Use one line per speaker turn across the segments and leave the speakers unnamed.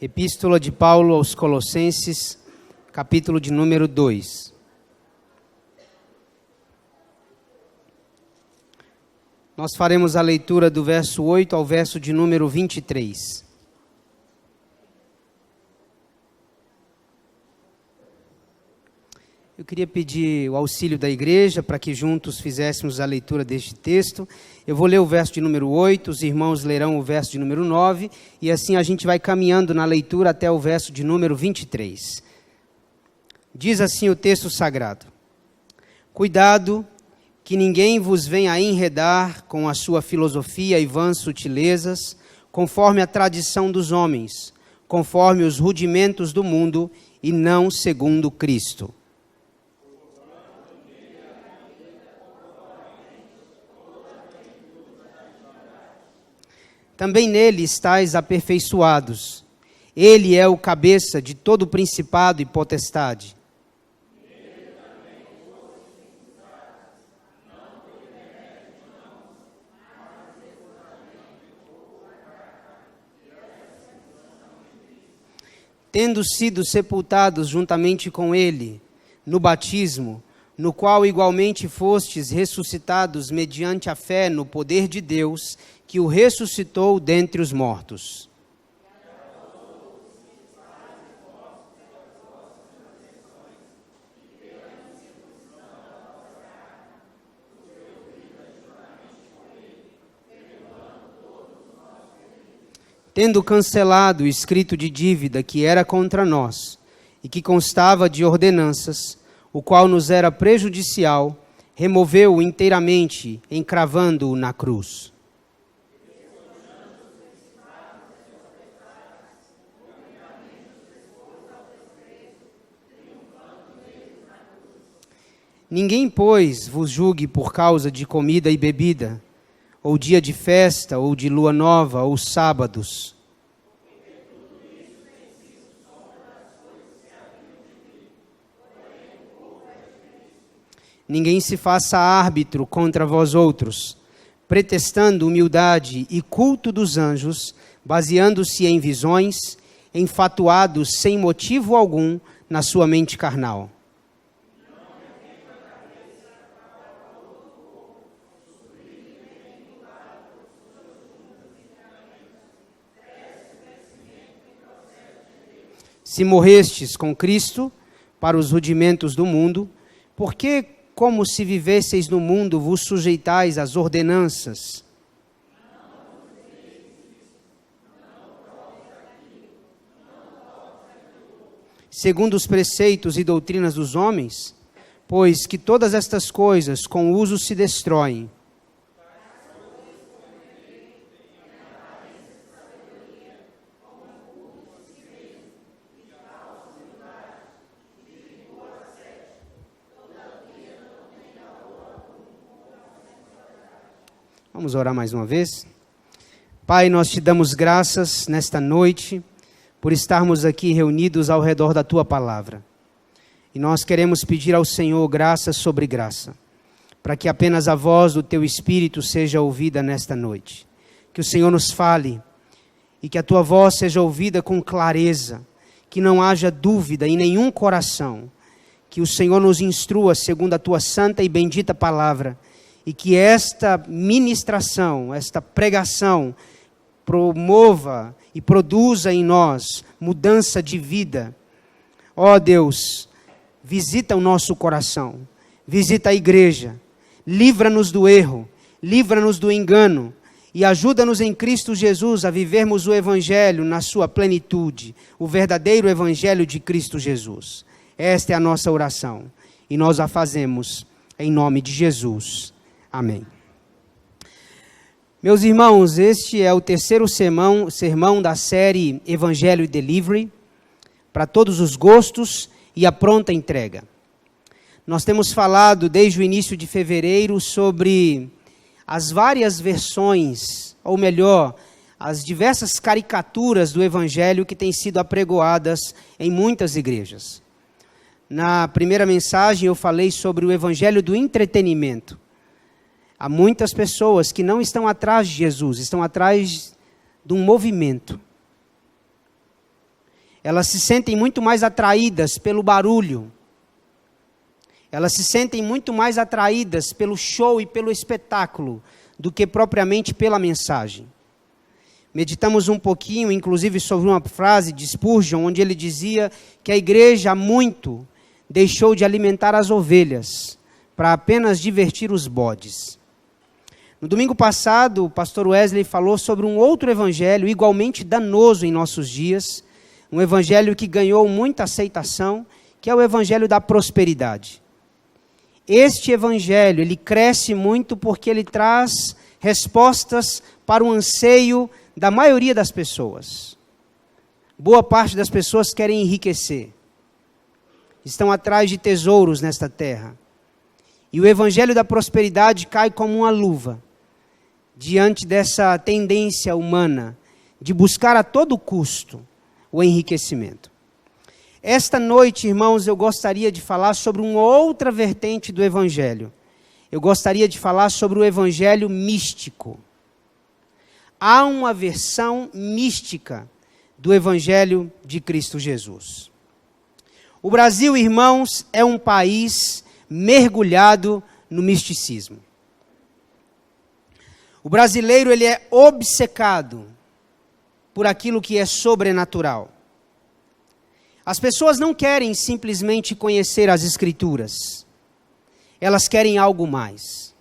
Epístola de Paulo aos Colossenses, capítulo de número 2. Nós faremos a leitura do verso 8 ao verso de número 23. Eu queria pedir o auxílio da igreja para que juntos fizéssemos a leitura deste texto. Eu vou ler o verso de número 8, os irmãos lerão o verso de número 9, e assim a gente vai caminhando na leitura até o verso de número 23. Diz assim o texto sagrado: Cuidado, que ninguém vos venha a enredar com a sua filosofia e vãs sutilezas, conforme a tradição dos homens, conforme os rudimentos do mundo, e não segundo Cristo. Também nele estáis aperfeiçoados. Ele é o cabeça de todo principado e potestade. Tendo sido sepultados juntamente com ele, no batismo, no qual igualmente fostes ressuscitados mediante a fé no poder de Deus, que o ressuscitou dentre os mortos. Tendo cancelado o escrito de dívida que era contra nós, e que constava de ordenanças, o qual nos era prejudicial, removeu-o inteiramente, encravando-o na cruz. Ninguém, pois, vos julgue por causa de comida e bebida, ou dia de festa, ou de lua nova, ou sábados. Ninguém se faça árbitro contra vós outros, pretextando humildade e culto dos anjos, baseando-se em visões, enfatuados sem motivo algum na sua mente carnal. Se morrestes com Cristo para os rudimentos do mundo, por que, como se vivesseis no mundo, vos sujeitais às ordenanças? Segundo os preceitos e doutrinas dos homens, pois que todas estas coisas com uso se destroem. Vamos orar mais uma vez. Pai, nós te damos graças nesta noite por estarmos aqui reunidos ao redor da Tua palavra. E nós queremos pedir ao Senhor graça sobre graça, para que apenas a voz do Teu Espírito seja ouvida nesta noite. Que o Senhor nos fale e que a Tua voz seja ouvida com clareza, que não haja dúvida em nenhum coração, que o Senhor nos instrua segundo a Tua santa e bendita palavra, e que esta ministração, esta pregação, promova e produza em nós mudança de vida. Ó Deus, visita o nosso coração, visita a igreja, livra-nos do erro, livra-nos do engano e ajuda-nos em Cristo Jesus a vivermos o Evangelho na sua plenitude, o verdadeiro Evangelho de Cristo Jesus. Esta é a nossa oração e nós a fazemos em nome de Jesus. Amém. Meus irmãos, este é o terceiro sermão da série Evangelho e Delivery, para todos os gostos e a pronta entrega. Nós temos falado desde o início de fevereiro sobre as várias versões, ou melhor, as diversas caricaturas do Evangelho que têm sido apregoadas em muitas igrejas. Na primeira mensagem eu falei sobre o Evangelho do entretenimento. Há muitas pessoas que não estão atrás de Jesus, estão atrás de um movimento. elas se sentem muito mais atraídas pelo barulho. Elas se sentem muito mais atraídas pelo show e pelo espetáculo do que propriamente pela mensagem. Meditamos um pouquinho, inclusive, sobre uma frase de Spurgeon, onde ele dizia que a igreja há muito deixou de alimentar as ovelhas para apenas divertir os bodes. No domingo passado, o pastor Wesley falou sobre um outro evangelho igualmente danoso em nossos dias, um evangelho que ganhou muita aceitação, que é o evangelho da prosperidade. Este evangelho, ele cresce muito porque ele traz respostas para o anseio da maioria das pessoas. Boa parte das pessoas querem enriquecer. Estão atrás de tesouros nesta terra. E o evangelho da prosperidade cai como uma luva diante dessa tendência humana de buscar a todo custo o enriquecimento. Esta noite, irmãos, eu gostaria de falar sobre uma outra vertente do evangelho. Eu gostaria de falar sobre o evangelho místico. Há uma versão mística do evangelho de Cristo Jesus. O Brasil, irmãos, é um país mergulhado no misticismo. O brasileiro, ele é obcecado por aquilo que é sobrenatural. As pessoas não querem simplesmente conhecer as Escrituras. Elas querem algo mais.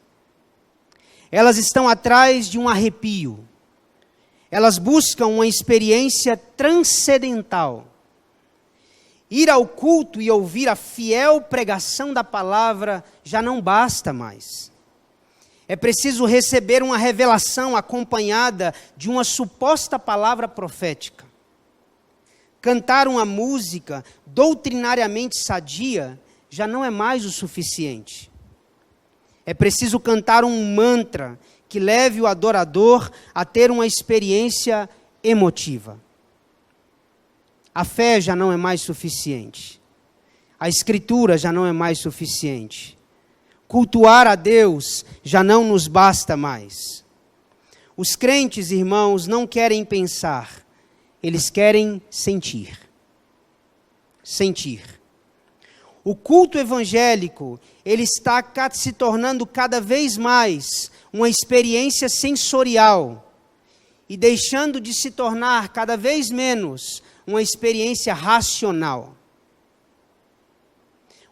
Elas estão atrás de um arrepio. Elas buscam uma experiência transcendental. Ir ao culto e ouvir a fiel pregação da palavra já não basta mais. É preciso receber uma revelação acompanhada de uma suposta palavra profética. Cantar uma música doutrinariamente sadia já não é mais o suficiente. É preciso cantar um mantra que leve o adorador a ter uma experiência emotiva. A fé já não é mais suficiente. A Escritura já não é mais suficiente. Cultuar a Deus já não nos basta mais. Os crentes, irmãos, não querem pensar, eles querem sentir. Sentir. O culto evangélico, ele está se tornando cada vez mais uma experiência sensorial e deixando de se tornar cada vez menos uma experiência racional.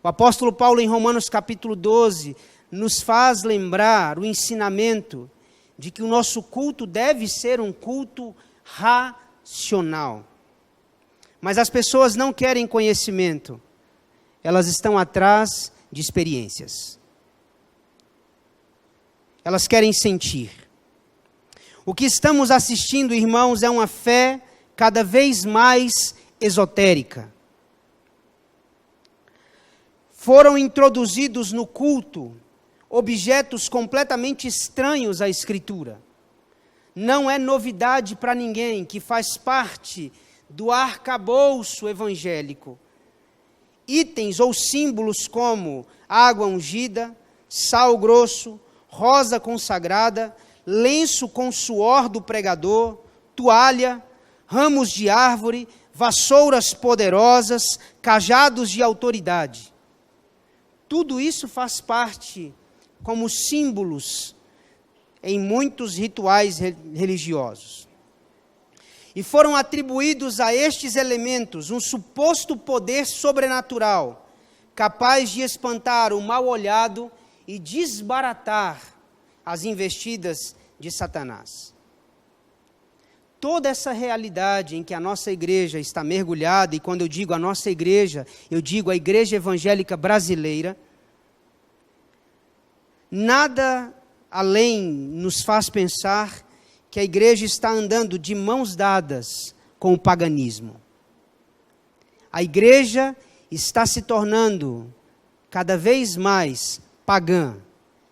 O apóstolo Paulo, em Romanos capítulo 12, nos faz lembrar o ensinamento de que o nosso culto deve ser um culto racional. Mas as pessoas não querem conhecimento, elas estão atrás de experiências. Elas querem sentir. O que estamos assistindo, irmãos, é uma fé cada vez mais esotérica. Foram introduzidos no culto objetos completamente estranhos à Escritura. Não é novidade para ninguém que faz parte do arcabouço evangélico. Itens ou símbolos como água ungida, sal grosso, rosa consagrada, lenço com suor do pregador, toalha, ramos de árvore, vassouras poderosas, cajados de autoridade. Tudo isso faz parte como símbolos em muitos rituais religiosos. E foram atribuídos a estes elementos um suposto poder sobrenatural, capaz de espantar o mal-olhado e desbaratar as investidas de Satanás. Toda essa realidade em que a nossa igreja está mergulhada, e quando eu digo a nossa igreja, eu digo a igreja evangélica brasileira, nada além nos faz pensar que a igreja está andando de mãos dadas com o paganismo. A igreja está se tornando cada vez mais pagã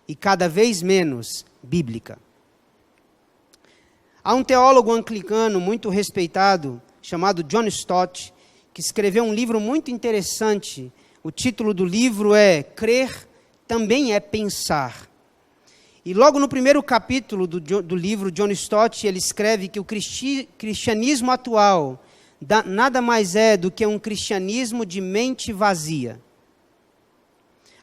e cada vez menos bíblica. Há um teólogo anglicano muito respeitado, chamado John Stott, que escreveu um livro muito interessante. O título do livro é Crer Também é Pensar. E logo no primeiro capítulo do livro, John Stott, ele escreve que o cristianismo atual nada mais é do que um cristianismo de mente vazia.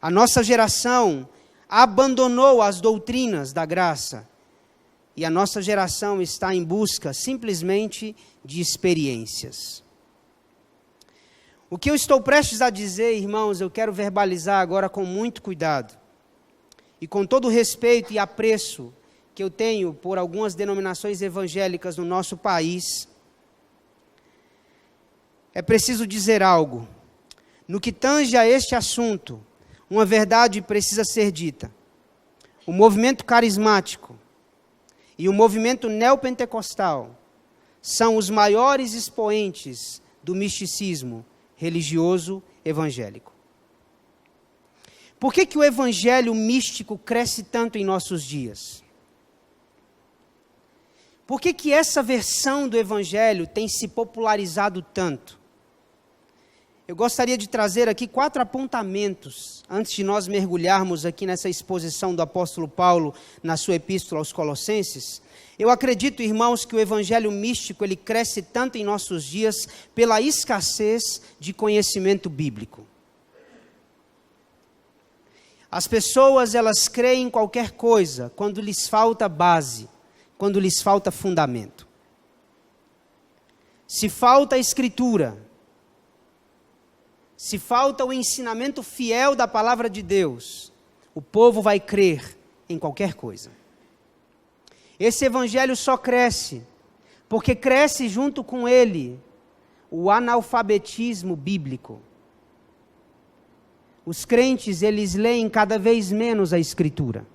A nossa geração abandonou as doutrinas da graça e a nossa geração está em busca simplesmente de experiências. O que eu estou prestes a dizer, irmãos, eu quero verbalizar agora com muito cuidado e com todo o respeito e apreço que eu tenho por algumas denominações evangélicas no nosso país. É preciso dizer algo. No que tange a este assunto, uma verdade precisa ser dita. O movimento carismático e o movimento neopentecostal são os maiores expoentes do misticismo religioso evangélico. Por que o evangelho místico cresce tanto em nossos dias? Por que essa versão do evangelho tem se popularizado tanto? Eu gostaria de trazer aqui 4 apontamentos, antes de nós mergulharmos aqui nessa exposição do apóstolo Paulo na sua epístola aos Colossenses. Eu acredito, irmãos, que o evangelho místico ele cresce tanto em nossos dias pela escassez de conhecimento bíblico. As pessoas, elas creem em qualquer coisa quando lhes falta base, quando lhes falta fundamento. Se falta a escritura, se falta o ensinamento fiel da palavra de Deus, o povo vai crer em qualquer coisa. Esse evangelho só cresce, porque cresce junto com ele o analfabetismo bíblico. Os crentes, eles leem cada vez menos a Escritura.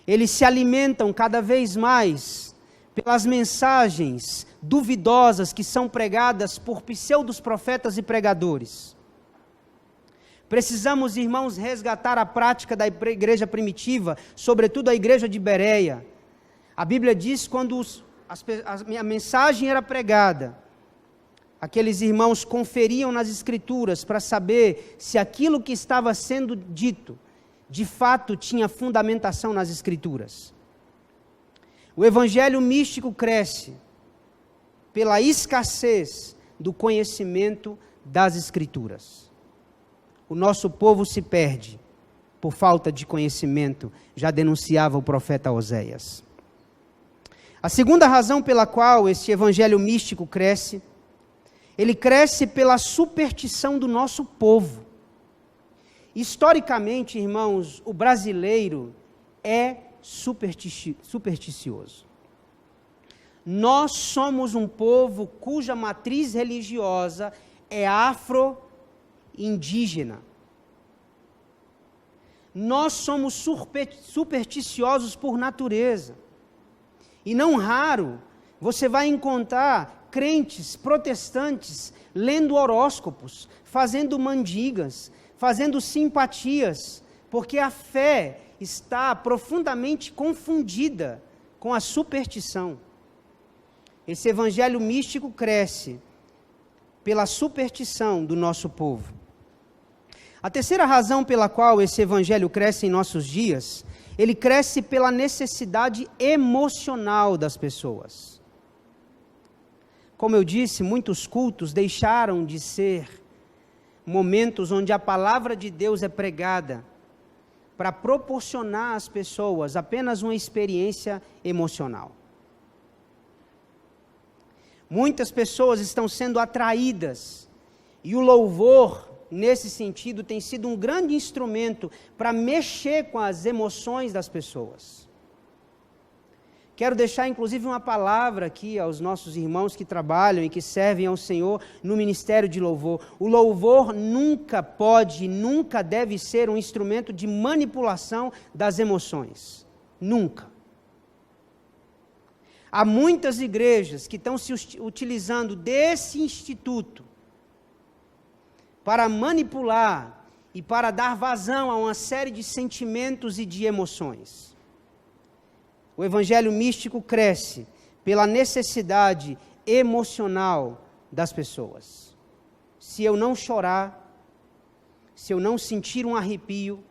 Eles se alimentam cada vez mais pelas mensagens duvidosas que são pregadas por pseudos profetas e pregadores. Precisamos, irmãos, resgatar a prática da igreja primitiva, sobretudo a igreja de Bereia. A Bíblia diz quando a mensagem era pregada, aqueles irmãos conferiam nas Escrituras para saber se aquilo que estava sendo dito, de fato tinha fundamentação nas Escrituras. O evangelho místico cresce pela escassez do conhecimento das Escrituras. O nosso povo se perde por falta de conhecimento, já denunciava o profeta Oséias. A segunda razão pela qual este evangelho místico cresce, ele cresce pela superstição do nosso povo. Historicamente, irmãos, o brasileiro é supersticioso. Nós somos um povo cuja matriz religiosa é afro-indígena. Nós somos supersticiosos por natureza. E não raro, você vai encontrar crentes protestantes lendo horóscopos, fazendo mandigas, fazendo simpatias, porque a fé está profundamente confundida com a superstição. Esse evangelho místico cresce pela superstição do nosso povo. A terceira razão pela qual esse evangelho cresce em nossos dias, ele cresce pela necessidade emocional das pessoas. Como eu disse, muitos cultos deixaram de ser momentos onde a palavra de Deus é pregada para proporcionar às pessoas apenas uma experiência emocional. Muitas pessoas estão sendo atraídas e o louvor, nesse sentido, tem sido um grande instrumento para mexer com as emoções das pessoas. Quero deixar inclusive uma palavra aqui aos nossos irmãos que trabalham e que servem ao Senhor no ministério de louvor. O louvor nunca pode, nunca deve ser um instrumento de manipulação das emoções. Nunca. Há muitas igrejas que estão se utilizando desse instituto para manipular e para dar vazão a uma série de sentimentos e de emoções. O evangelho místico cresce pela necessidade emocional das pessoas. Se eu não chorar, se eu não sentir um arrepio,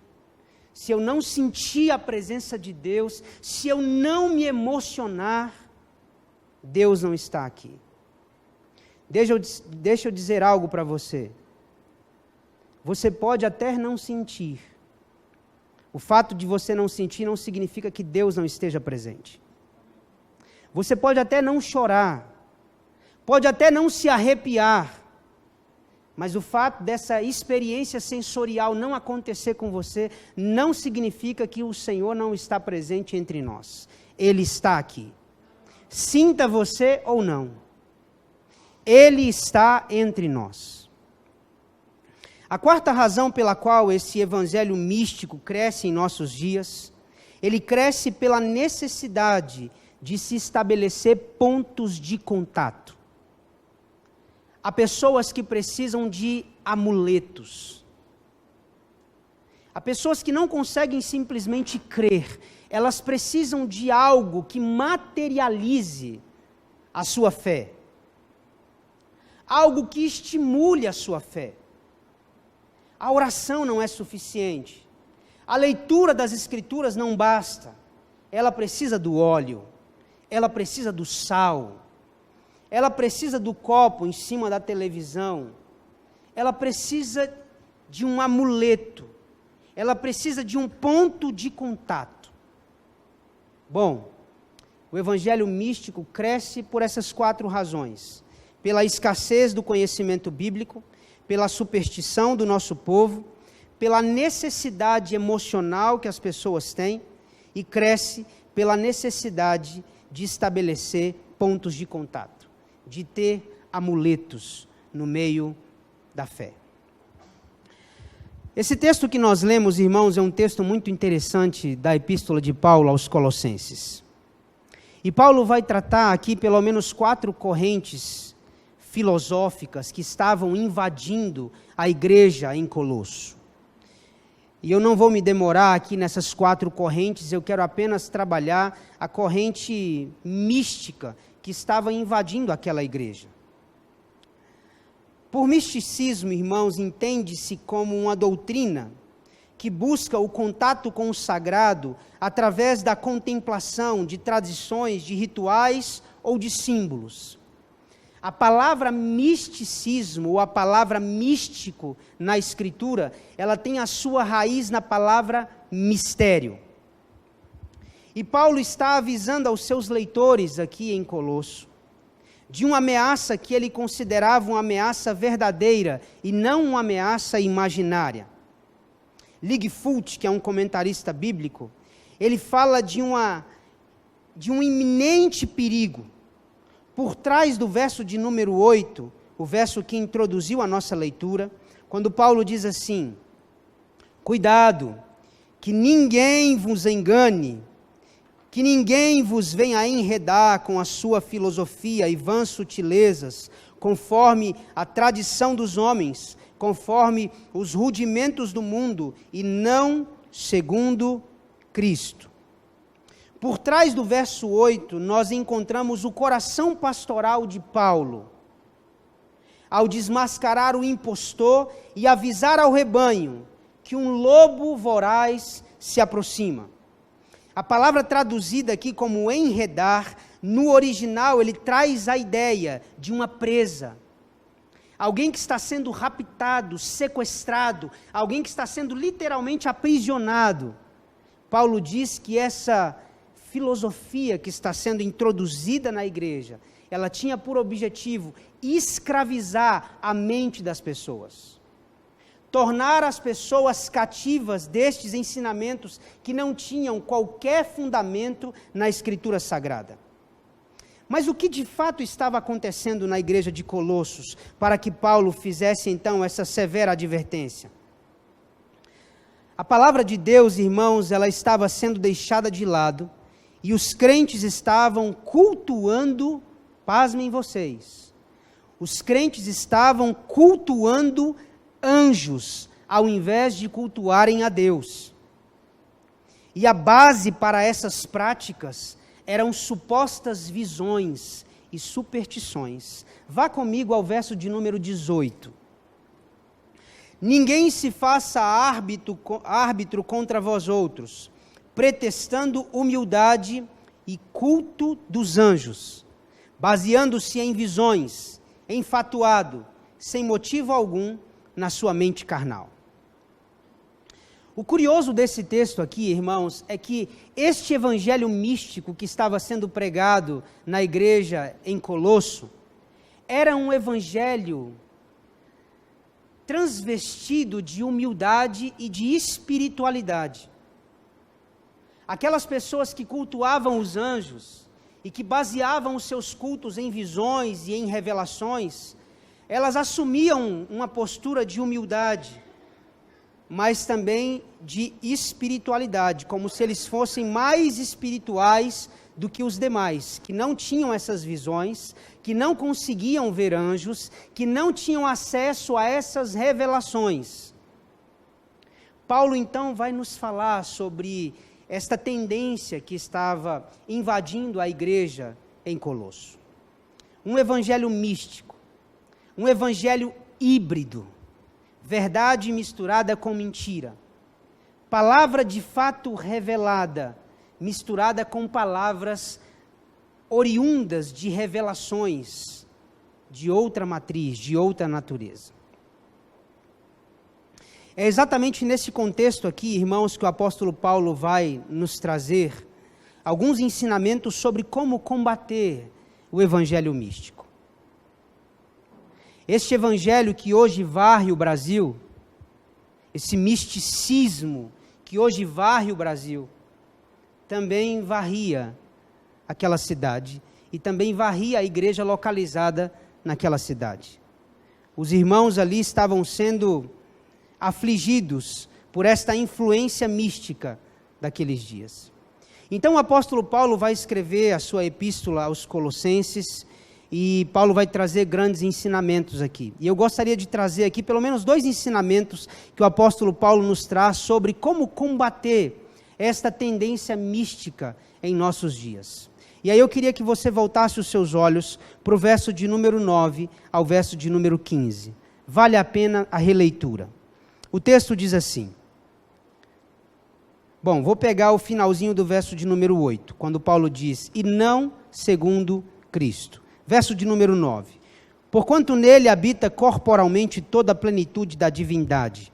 se eu não sentir a presença de Deus, se eu não me emocionar, Deus não está aqui. Deixa eu dizer algo para você. Você pode até não sentir. O fato de você não sentir não significa que Deus não esteja presente. Você pode até não chorar, pode até não se arrepiar, mas o fato dessa experiência sensorial não acontecer com você, não significa que o Senhor não está presente entre nós. Ele está aqui. Sinta você ou não, Ele está entre nós. A quarta razão pela qual esse evangelho místico cresce em nossos dias, ele cresce pela necessidade de se estabelecer pontos de contato. Há pessoas que precisam de amuletos. Há pessoas que não conseguem simplesmente crer. Elas precisam de algo que materialize a sua fé. Algo que estimule a sua fé. A oração não é suficiente. A leitura das Escrituras não basta. Ela precisa do óleo. Ela precisa do sal. Ela precisa do copo em cima da televisão. Ela precisa de um amuleto. Ela precisa de um ponto de contato. Bom, o evangelho místico cresce por essas 4 razões. Pela escassez do conhecimento bíblico, pela superstição do nosso povo, pela necessidade emocional que as pessoas têm, e cresce pela necessidade de estabelecer pontos de contato, de ter amuletos no meio da fé. Esse texto que nós lemos, irmãos, é um texto muito interessante da Epístola de Paulo aos Colossenses. E Paulo vai tratar aqui pelo menos 4 correntes filosóficas que estavam invadindo a igreja em Colosso. E eu não vou me demorar aqui nessas 4 correntes, eu quero apenas trabalhar a corrente mística que estava invadindo aquela igreja. Por misticismo, irmãos, entende-se como uma doutrina que busca o contato com o sagrado através da contemplação de tradições, de rituais ou de símbolos. A palavra misticismo, ou a palavra místico na Escritura, ela tem a sua raiz na palavra mistério. E Paulo está avisando aos seus leitores aqui em Colosso, de uma ameaça que ele considerava uma ameaça verdadeira e não uma ameaça imaginária. Lightfoot, que é um comentarista bíblico, ele fala de um iminente perigo. Por trás do verso de número 8, o verso que introduziu a nossa leitura, quando Paulo diz assim: cuidado, que ninguém vos engane, que ninguém vos venha enredar com a sua filosofia e vãs sutilezas, conforme a tradição dos homens, conforme os rudimentos do mundo, e não segundo Cristo. Por trás do verso 8, nós encontramos o coração pastoral de Paulo, ao desmascarar o impostor e avisar ao rebanho que um lobo voraz se aproxima. A palavra traduzida aqui como enredar, no original ele traz a ideia de uma presa. Alguém que está sendo raptado, sequestrado, alguém que está sendo literalmente aprisionado. Paulo diz que essa filosofia que está sendo introduzida na igreja, ela tinha por objetivo escravizar a mente das pessoas. Tornar as pessoas cativas destes ensinamentos que não tinham qualquer fundamento na Escritura Sagrada. Mas o que de fato estava acontecendo na igreja de Colossos para que Paulo fizesse então essa severa advertência? A palavra de Deus, irmãos, ela estava sendo deixada de lado e os crentes estavam cultuando, pasmem vocês, os crentes estavam cultuando anjos, ao invés de cultuarem a Deus. E a base para essas práticas eram supostas visões e superstições. Vá comigo ao verso de número 18. Ninguém se faça árbitro contra vós outros, pretextando humildade e culto dos anjos, baseando-se em visões, enfatuado, sem motivo algum, na sua mente carnal. O curioso desse texto aqui, irmãos, é que este evangelho místico que estava sendo pregado na igreja em Colosso, era um evangelho transvestido de humildade e de espiritualidade. Aquelas pessoas que cultuavam os anjos e que baseavam os seus cultos em visões e em revelações, elas assumiam uma postura de humildade, mas também de espiritualidade, como se eles fossem mais espirituais do que os demais, que não tinham essas visões, que não conseguiam ver anjos, que não tinham acesso a essas revelações. Paulo então vai nos falar sobre esta tendência que estava invadindo a igreja em Colosso. Um evangelho místico, um evangelho híbrido, verdade misturada com mentira, palavra de fato revelada, misturada com palavras oriundas de revelações de outra matriz, de outra natureza. É exatamente nesse contexto aqui, irmãos, que o apóstolo Paulo vai nos trazer alguns ensinamentos sobre como combater o evangelho místico. Este evangelho que hoje varre o Brasil, esse misticismo que hoje varre o Brasil, também varria aquela cidade e também varria a igreja localizada naquela cidade. Os irmãos ali estavam sendo afligidos por esta influência mística daqueles dias. Então o apóstolo Paulo vai escrever a sua epístola aos Colossenses e Paulo vai trazer grandes ensinamentos aqui. E eu gostaria de trazer aqui pelo menos 2 ensinamentos que o apóstolo Paulo nos traz sobre como combater esta tendência mística em nossos dias. E aí eu queria que você voltasse os seus olhos para o verso de número 9 ao verso de número 15. Vale a pena a releitura. O texto diz assim. Bom, vou pegar o finalzinho do verso de número 8, quando Paulo diz, e não segundo Cristo. Verso de número 9. Porquanto nele habita corporalmente toda a plenitude da divindade,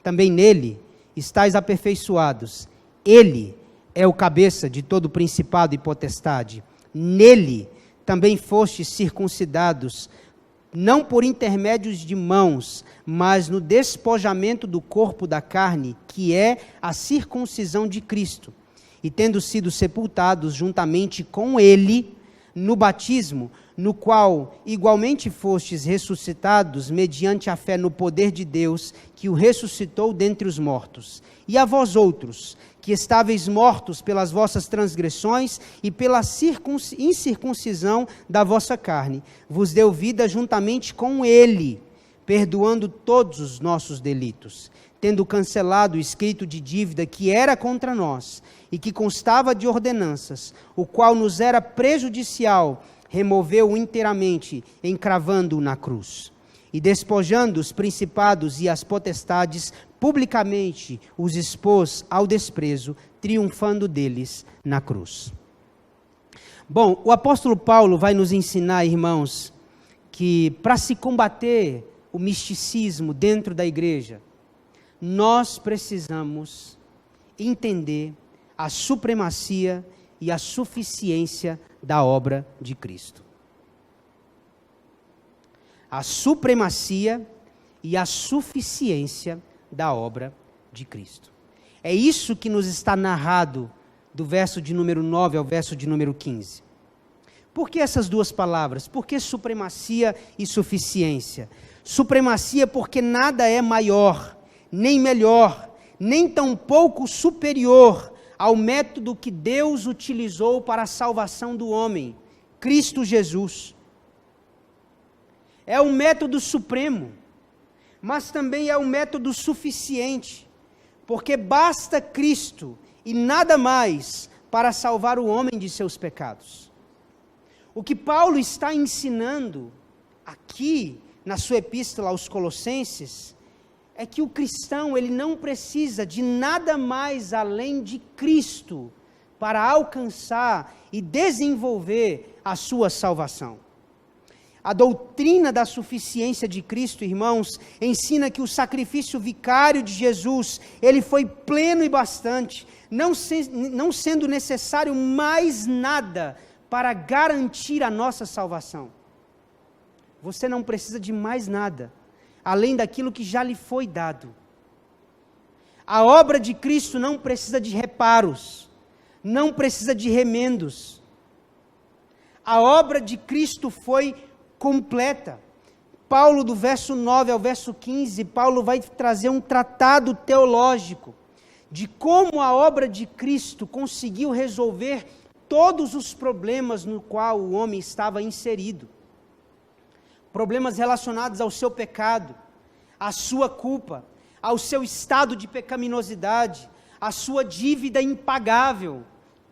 também nele estáis aperfeiçoados. Ele é o cabeça de todo principado e potestade. Nele também fostes circuncidados, não por intermédios de mãos, mas no despojamento do corpo da carne, que é a circuncisão de Cristo. E tendo sido sepultados juntamente com ele no batismo, no qual igualmente fostes ressuscitados mediante a fé no poder de Deus, que o ressuscitou dentre os mortos. E a vós outros, que estáveis mortos pelas vossas transgressões e pela incircuncisão da vossa carne, vos deu vida juntamente com ele, perdoando todos os nossos delitos, tendo cancelado o escrito de dívida que era contra nós e que constava de ordenanças, o qual nos era prejudicial, removeu-o inteiramente, encravando-o na cruz. E despojando os principados e as potestades, publicamente os expôs ao desprezo, triunfando deles na cruz. Bom, o apóstolo Paulo vai nos ensinar, irmãos, que para se combater o misticismo dentro da igreja, nós precisamos entender a supremacia e a suficiência da obra de Cristo. A supremacia e a suficiência da obra de Cristo. É isso que nos está narrado do verso de número 9 ao verso de número 15. Por que essas duas palavras? Por que supremacia e suficiência? Supremacia porque nada é maior, nem melhor, nem tampouco superior ao método que Deus utilizou para a salvação do homem, Cristo Jesus. É um método supremo, mas também é um método suficiente, porque basta Cristo e nada mais para salvar o homem de seus pecados. O que Paulo está ensinando aqui na sua epístola aos Colossenses é que o cristão ele não precisa de nada mais além de Cristo para alcançar e desenvolver a sua salvação. A doutrina da suficiência de Cristo, irmãos, ensina que o sacrifício vicário de Jesus, ele foi pleno e bastante, não sendo necessário mais nada para garantir a nossa salvação. Você não precisa de mais nada, além daquilo que já lhe foi dado. A obra de Cristo não precisa de reparos, não precisa de remendos. A obra de Cristo foi completa. Paulo, do verso 9 ao verso 15, Paulo vai trazer um tratado teológico de como a obra de Cristo conseguiu resolver todos os problemas no qual o homem estava inserido. Problemas relacionados ao seu pecado, à sua culpa, ao seu estado de pecaminosidade, à sua dívida impagável.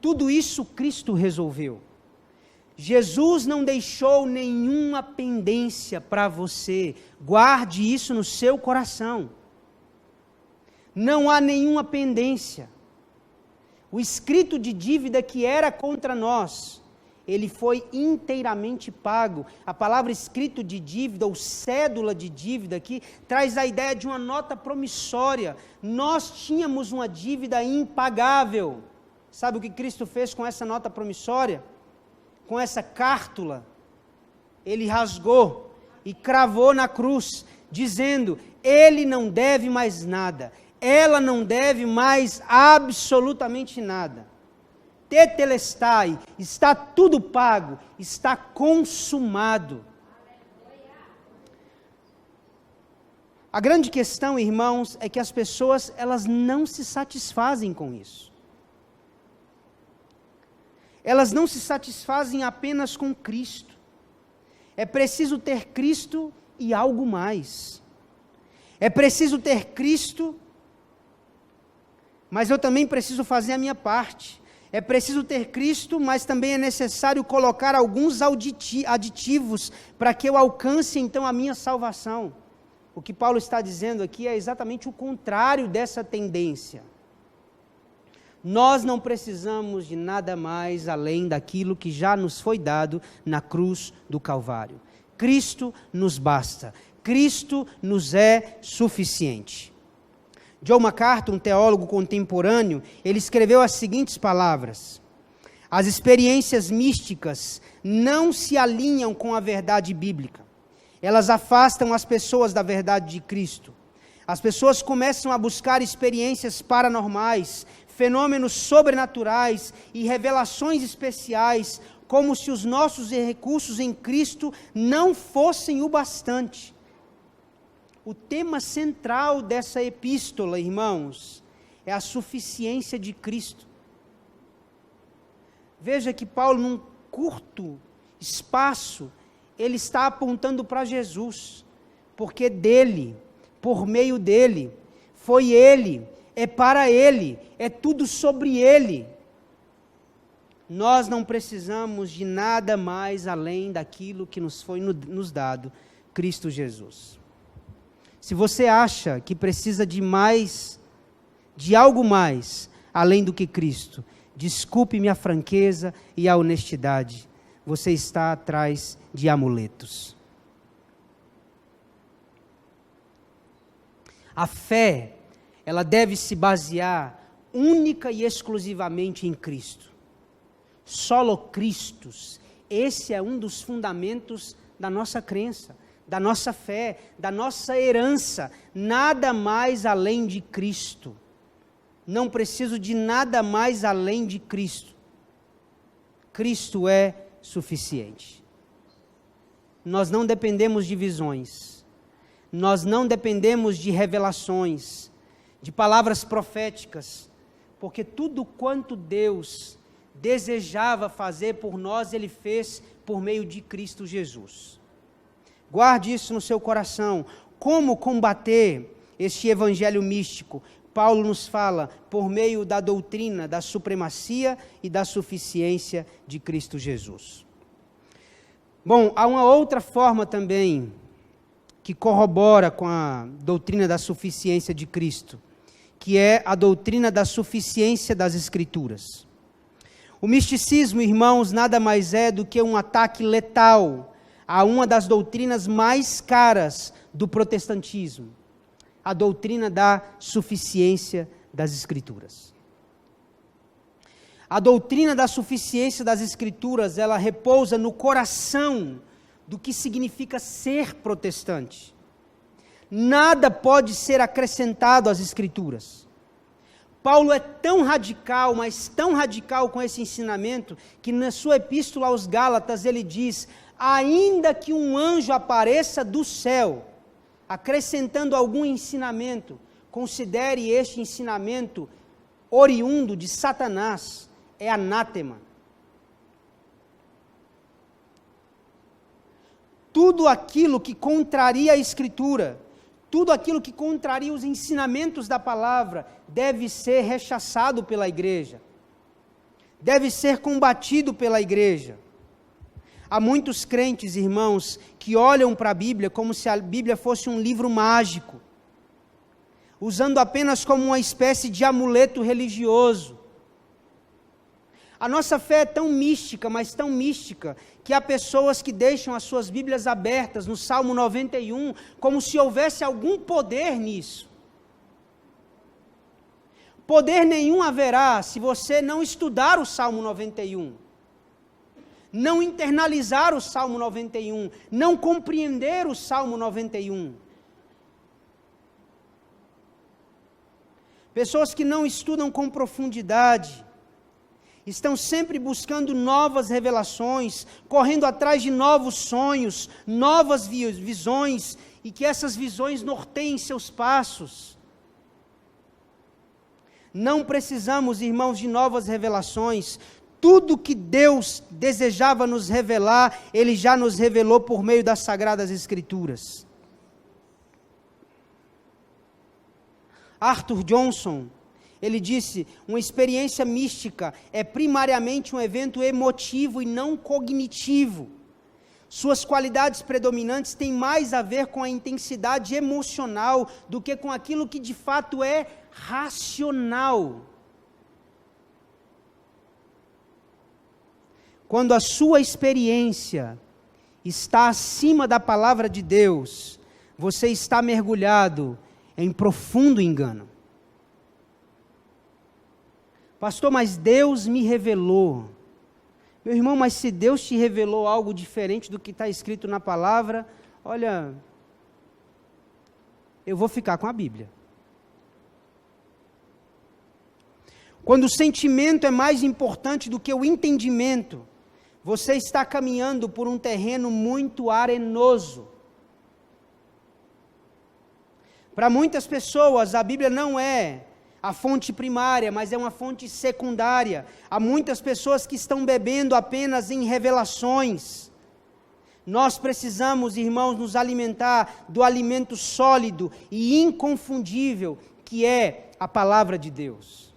Tudo isso Cristo resolveu. Jesus não deixou nenhuma pendência para você. Guarde isso no seu coração. Não há nenhuma pendência. O escrito de dívida que era contra nós, ele foi inteiramente pago. A palavra escrito de dívida, ou cédula de dívida aqui, traz a ideia de uma nota promissória. Nós tínhamos uma dívida impagável. Sabe o que Cristo fez com essa nota promissória? Com essa cártula? Ele rasgou e cravou na cruz, dizendo: ele não deve mais nada, ela não deve mais absolutamente nada. Tetelestai, está tudo pago, está consumado. A grande questão, irmãos, é que as pessoas, elas não se satisfazem com isso. Elas não se satisfazem apenas com Cristo. É preciso ter Cristo e algo mais. É preciso ter Cristo, mas eu também preciso fazer a minha parte. É preciso ter Cristo, mas também é necessário colocar alguns aditivos para que eu alcance então a minha salvação. O que Paulo está dizendo aqui é exatamente o contrário dessa tendência. Nós não precisamos de nada mais além daquilo que já nos foi dado na cruz do Calvário. Cristo nos basta. Cristo nos é suficiente. John MacArthur, um teólogo contemporâneo, ele escreveu as seguintes palavras: as experiências místicas não se alinham com a verdade bíblica. Elas afastam as pessoas da verdade de Cristo. As pessoas começam a buscar experiências paranormais, fenômenos sobrenaturais e revelações especiais, como se os nossos recursos em Cristo não fossem o bastante. O tema central dessa epístola, irmãos, é a suficiência de Cristo. Veja que Paulo, num curto espaço, ele está apontando para Jesus, porque dele, por meio dele, foi ele, é para ele, é tudo sobre ele. Nós não precisamos de nada mais além daquilo que nos foi nos dado, Cristo Jesus. Se você acha que precisa de mais, de algo mais, além do que Cristo, desculpe-me a franqueza e a honestidade, você está atrás de amuletos. A fé, ela deve se basear única e exclusivamente em Cristo. Solo Christus. Esse é um dos fundamentos da nossa crença, da nossa fé, da nossa herança. Nada mais além de Cristo. Não preciso de nada mais além de Cristo. Cristo é suficiente. Nós não dependemos de visões. Nós não dependemos de revelações, de palavras proféticas, porque tudo quanto Deus desejava fazer por nós, Ele fez por meio de Cristo Jesus. Guarde isso no seu coração. Como combater este evangelho místico? Paulo nos fala por meio da doutrina da supremacia e da suficiência de Cristo Jesus. Bom, há uma outra forma também que corrobora com a doutrina da suficiência de Cristo, que é a doutrina da suficiência das Escrituras. O misticismo, irmãos, nada mais é do que um ataque letal a uma das doutrinas mais caras do protestantismo, a doutrina da suficiência das Escrituras. A doutrina da suficiência das Escrituras, ela repousa no coração do que significa ser protestante. Nada pode ser acrescentado às Escrituras. Paulo é tão radical, mas tão radical com esse ensinamento, que na sua epístola aos Gálatas ele diz: ainda que um anjo apareça do céu, acrescentando algum ensinamento, considere este ensinamento oriundo de Satanás, é anátema. Tudo aquilo que contraria a Escritura, tudo aquilo que contraria os ensinamentos da palavra, deve ser rechaçado pela igreja, deve ser combatido pela igreja. Há muitos crentes, irmãos, que olham para a Bíblia como se a Bíblia fosse um livro mágico, usando apenas como uma espécie de amuleto religioso. A nossa fé é tão mística, mas tão mística, que há pessoas que deixam as suas Bíblias abertas no Salmo 91, como se houvesse algum poder nisso. Poder nenhum haverá se você não estudar o Salmo 91, não internalizar o Salmo 91, não compreender o Salmo 91. Pessoas que não estudam com profundidade, estão sempre buscando novas revelações, correndo atrás de novos sonhos, novas visões, e que essas visões norteiem seus passos. Não precisamos, irmãos, de novas revelações. Tudo que Deus desejava nos revelar, Ele já nos revelou por meio das Sagradas Escrituras. Arthur Johnson, ele disse: uma experiência mística é primariamente um evento emotivo e não cognitivo. Suas qualidades predominantes têm mais a ver com a intensidade emocional do que com aquilo que de fato é racional. Quando a sua experiência está acima da palavra de Deus, você está mergulhado em profundo engano. Pastor, mas Deus me revelou. Meu irmão, mas se Deus te revelou algo diferente do que está escrito na palavra, olha, eu vou ficar com a Bíblia. Quando o sentimento é mais importante do que o entendimento, você está caminhando por um terreno muito arenoso. Para muitas pessoas, a Bíblia não é a fonte primária, mas é uma fonte secundária. Há muitas pessoas que estão bebendo apenas em revelações. Nós precisamos, irmãos, nos alimentar do alimento sólido e inconfundível, que é a palavra de Deus.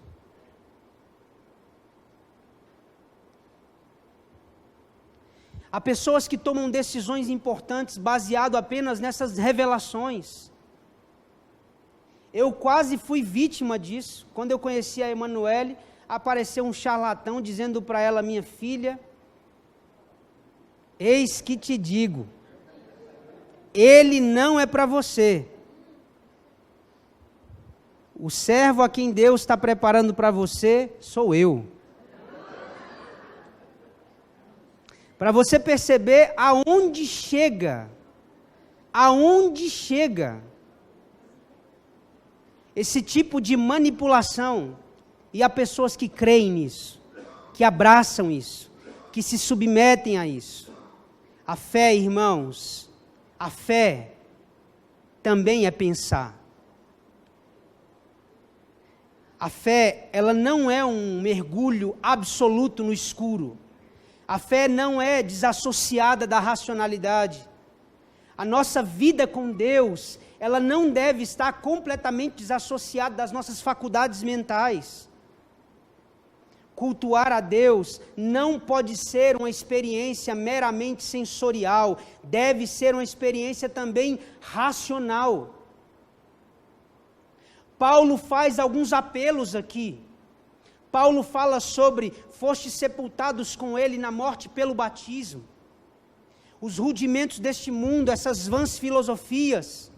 Há pessoas que tomam decisões importantes baseado apenas nessas revelações. Eu quase fui vítima disso. Quando eu conheci a Emanuele, apareceu um charlatão dizendo para ela: minha filha, eis que te digo, ele não é para você. O servo a quem Deus está preparando para você sou eu. Para você perceber aonde chega esse tipo de manipulação, e há pessoas que creem nisso, que abraçam isso, que se submetem a isso. A fé, irmãos, a fé também é pensar. A fé, ela não é um mergulho absoluto no escuro. A fé não é desassociada da racionalidade. A nossa vida com Deus, ela não deve estar completamente desassociada das nossas faculdades mentais. Cultuar a Deus não pode ser uma experiência meramente sensorial, deve ser uma experiência também racional. Paulo faz alguns apelos aqui. Paulo fala sobre: fostes sepultados com ele na morte pelo batismo. os rudimentos deste mundo, essas vãs filosofias.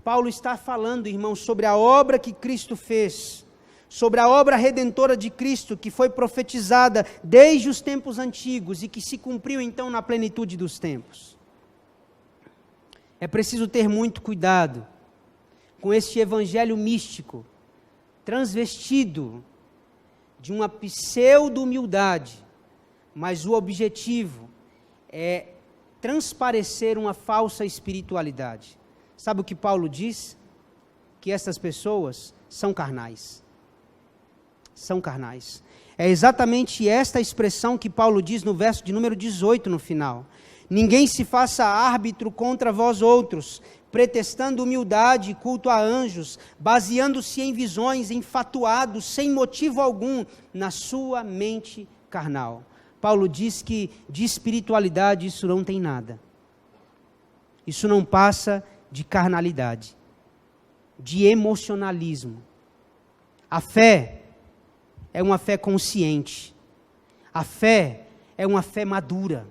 Paulo está falando, irmãos, sobre a obra que Cristo fez, sobre a obra redentora de Cristo, que foi profetizada desde os tempos antigos e que se cumpriu então na plenitude dos tempos. É preciso ter muito cuidado com este evangelho místico, transvestido de uma pseudo-humildade, mas o objetivo é transparecer uma falsa espiritualidade. Sabe o que Paulo diz? Que essas pessoas são carnais. São carnais. É exatamente esta expressão que Paulo diz no verso de número 18 no final. Ninguém se faça árbitro contra vós outros, pretextando humildade e culto a anjos, baseando-se em visões, enfatuados, sem motivo algum, na sua mente carnal. Paulo diz que de espiritualidade isso não tem nada. Isso não passa de carnalidade, de emocionalismo. A fé é uma fé consciente. A fé é uma fé madura.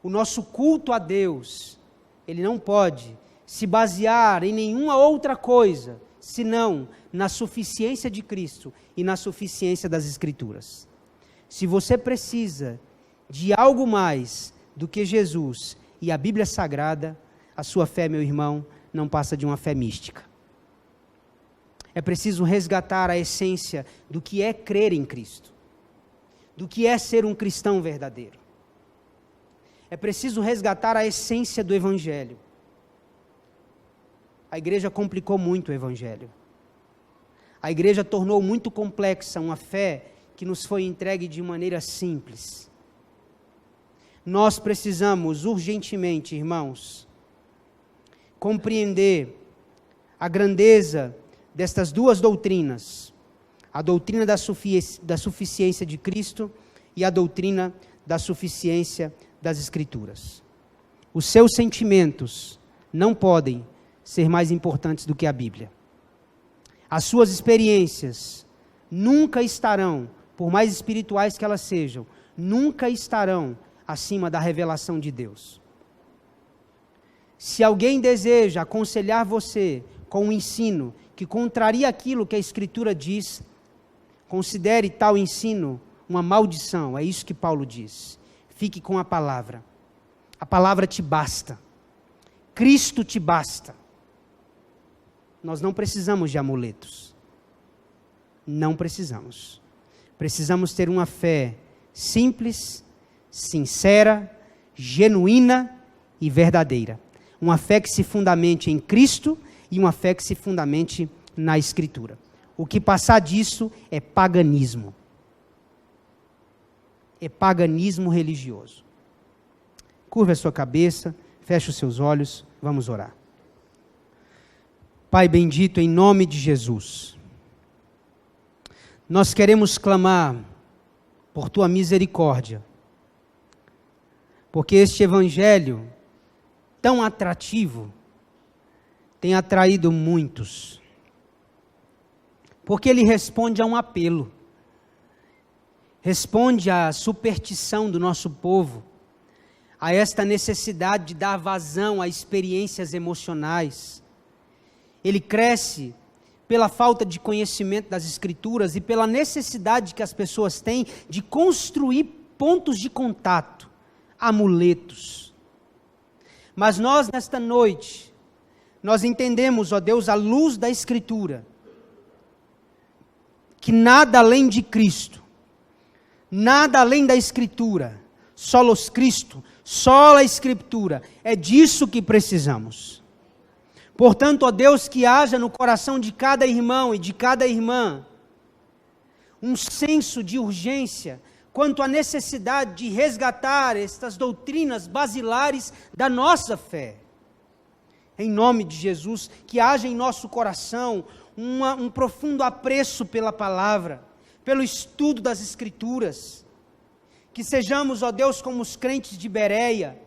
O nosso culto a Deus, ele não pode se basear em nenhuma outra coisa, senão na suficiência de Cristo e na suficiência das Escrituras. Se você precisa de algo mais do que Jesus e a Bíblia Sagrada, a sua fé, meu irmão, não passa de uma fé mística. É preciso resgatar a essência do que é crer em Cristo, do que é ser um cristão verdadeiro. É preciso resgatar a essência do Evangelho. A igreja complicou muito o Evangelho. A igreja tornou muito complexa uma fé que nos foi entregue de maneira simples. Nós precisamos urgentemente, irmãos, compreender a grandeza destas duas doutrinas, a doutrina da suficiência de Cristo e a doutrina da suficiência das Escrituras. Os seus sentimentos não podem ser mais importantes do que a Bíblia. As suas experiências nunca estarão, por mais espirituais que elas sejam, nunca estarão acima da revelação de Deus. Se alguém deseja aconselhar você com um ensino que contraria aquilo que a Escritura diz, considere tal ensino uma maldição. É isso que Paulo diz. Fique com a palavra. A palavra te basta. Cristo te basta. Nós não precisamos de amuletos. Não precisamos. Precisamos ter uma fé simples, sincera, genuína e verdadeira. Uma fé que se fundamente em Cristo e uma fé que se fundamente na Escritura. O que passar disso é paganismo. É paganismo religioso. Curva a sua cabeça, feche os seus olhos, vamos orar. Pai bendito, em nome de Jesus, nós queremos clamar por Tua misericórdia, porque este Evangelho tão atrativo tem atraído muitos, porque ele responde a um apelo, responde à superstição do nosso povo, a esta necessidade de dar vazão a experiências emocionais. Ele cresce pela falta de conhecimento das Escrituras e pela necessidade que as pessoas têm de construir pontos de contato, amuletos. Mas nós, nesta noite, nós entendemos, ó Deus, à luz da Escritura, que nada além de Cristo, nada além da Escritura, solos Cristo, sola Escritura, é disso que precisamos. Portanto, ó Deus, que haja no coração de cada irmão e de cada irmã um senso de urgência quanto à necessidade de resgatar estas doutrinas basilares da nossa fé. Em nome de Jesus, que haja em nosso coração um profundo apreço pela palavra, pelo estudo das Escrituras. Que sejamos, ó Deus, como os crentes de Bereia,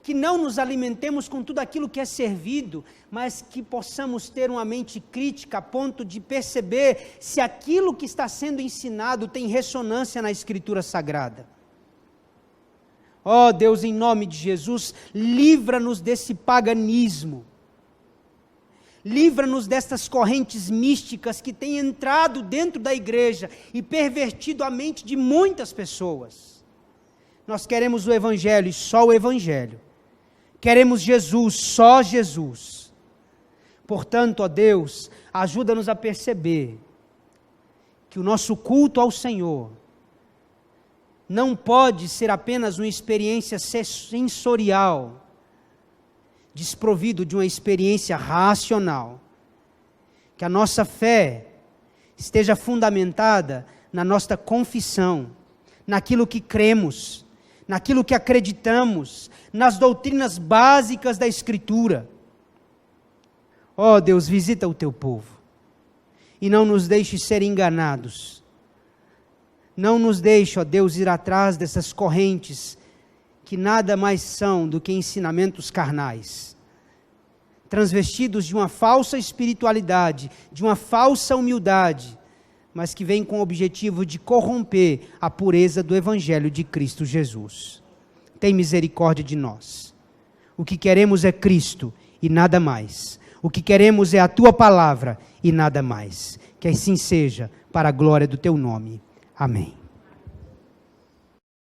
que não nos alimentemos com tudo aquilo que é servido, mas que possamos ter uma mente crítica a ponto de perceber se aquilo que está sendo ensinado tem ressonância na Escritura Sagrada. Ó Deus, em nome de Jesus, livra-nos desse paganismo. Livra-nos destas correntes místicas que têm entrado dentro da igreja e pervertido a mente de muitas pessoas. Nós queremos o Evangelho e só o Evangelho. Queremos Jesus, só Jesus. Portanto, ó Deus, ajuda-nos a perceber que o nosso culto ao Senhor não pode ser apenas uma experiência sensorial, desprovido de uma experiência racional. Que a nossa fé esteja fundamentada na nossa confissão, naquilo que cremos, naquilo que acreditamos, nas doutrinas básicas da Escritura. Ó Deus, visita o teu povo e não nos deixe ser enganados. Não nos deixe, ó Deus, ir atrás dessas correntes que nada mais são do que ensinamentos carnais, transvestidos de uma falsa espiritualidade, de uma falsa humildade, mas que vem com o objetivo de corromper a pureza do Evangelho de Cristo Jesus. Tem misericórdia de nós. O que queremos é Cristo e nada mais. O que queremos é a Tua palavra e nada mais. Que assim seja, para a glória do Teu nome. Amém.